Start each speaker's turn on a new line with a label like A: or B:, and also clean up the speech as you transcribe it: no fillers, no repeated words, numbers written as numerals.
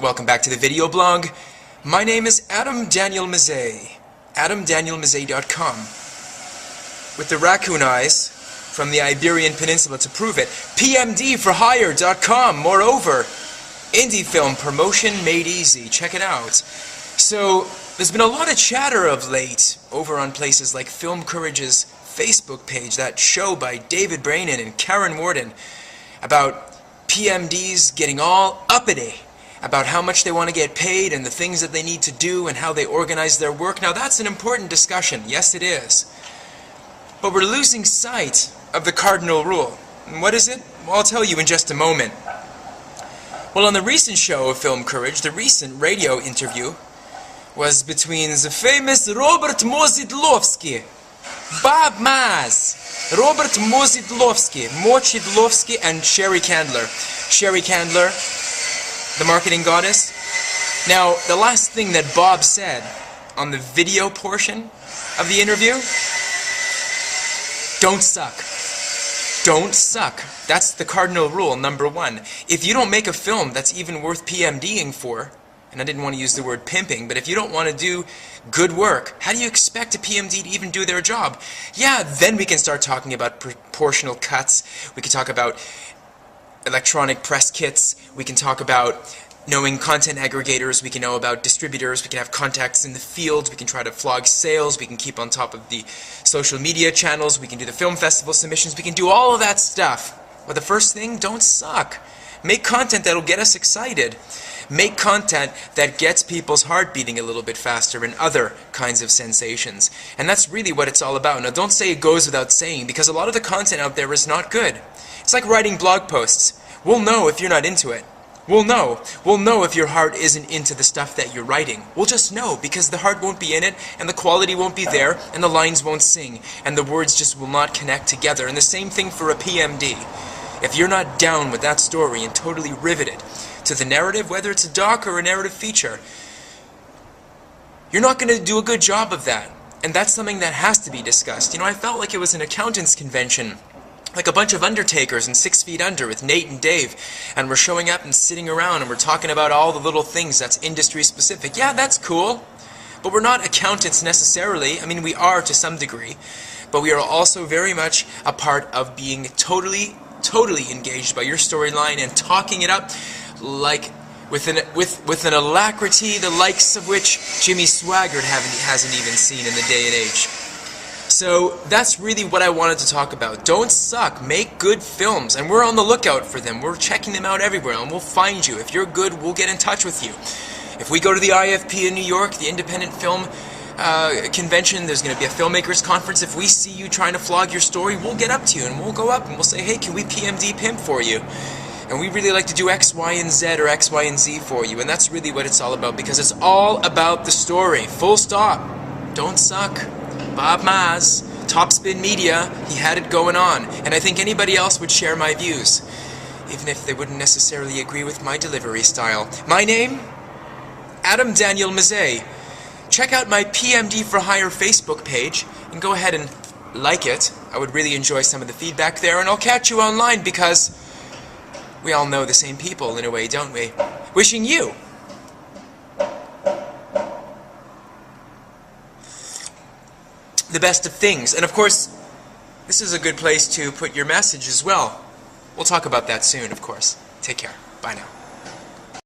A: Welcome back to the video blog. My name is Adam Daniel Mezei, AdamDanielMezei.com. With the raccoon eyes from the Iberian Peninsula to prove it, PMDforHire.com. Moreover, indie film promotion made easy. Check it out. So, there's been a lot of chatter of late over on places like Film Courage's Facebook page, that show by David Brainin and Karen Warden, about PMDs getting all uppity about how much they want to get paid and the things that they need to do and how they organize their work. Now that's an important discussion, yes it is. But we're losing sight of the cardinal rule. And what is it? Well, I'll tell you in just a moment. Well, on the recent show of Film Courage, the recent radio interview was between the famous Robert Mozidlovsky, Bob Maz, Robert Mozidlovsky, and Sherry Candler. Sherry Candler, the marketing goddess. Now, the last thing that Bob said on the video portion of the interview, don't suck. Don't suck. That's the cardinal rule, number one. If you don't make a film that's even worth PMDing for, and I didn't want to use the word pimping, but if you don't want to do good work, how do you expect a PMD to even do their job? Yeah, then we can start talking about proportional cuts. We can talk about electronic press kits. We can talk about knowing content aggregators. We can know about distributors. We can have contacts in the field. We can try to flog sales. We can keep on top of the social media channels. We can do the film festival submissions. We can do all of that stuff. But the first thing, don't suck. Make content that'll get us excited. Make content that gets people's heart beating a little bit faster and other kinds of sensations. And that's really what it's all about. Now, don't say it goes without saying, because a lot of the content out there is not good. It's like writing blog posts. We'll know if you're not into it. We'll know. We'll know if your heart isn't into the stuff that you're writing. We'll just know, because the heart won't be in it, and the quality won't be there, and the lines won't sing, and the words just will not connect together. And the same thing for a PMD. If you're not down with that story and totally riveted to the narrative, whether it's a doc or a narrative feature, you're not going to do a good job of that. And that's something that has to be discussed. You know, I felt like it was an accountants convention, like a bunch of undertakers in 6 Feet Under with Nate and Dave, and we're showing up and sitting around and we're talking about all the little things that's industry specific. Yeah, that's cool, but we're not accountants necessarily. I mean, we are to some degree, but we are also very much a part of being totally engaged by your storyline and talking it up like with an alacrity the likes of which Jimmy Swaggart hasn't even seen in the day and age. So that's really what I wanted to talk about. Don't suck. Make good films, and we're on the lookout for them. We're checking them out everywhere, and we'll find you. If you're good, we'll get in touch with you. If we go to the IFP in New York, the Independent Film Convention, there's going to be a filmmakers conference. If we see you trying to flog your story, we'll get up to you, and we'll go up and we'll say, hey, can we PMD pimp for you? And we really like to do X, Y, and Z or X, Y, and Z for you. And that's really what it's all about, because it's all about the story. Full stop. Don't suck. Bob Maz, Topspin Media, he had it going on. And I think anybody else would share my views, even if they wouldn't necessarily agree with my delivery style. My name? Adam Daniel Mezei. Check out my PMD for Hire Facebook page and go ahead and like it. I would really enjoy some of the feedback there, and I'll catch you online, because we all know the same people in a way, don't we? Wishing you the best of things. And of course, this is a good place to put your message as well. We'll talk about that soon, of course. Take care. Bye now.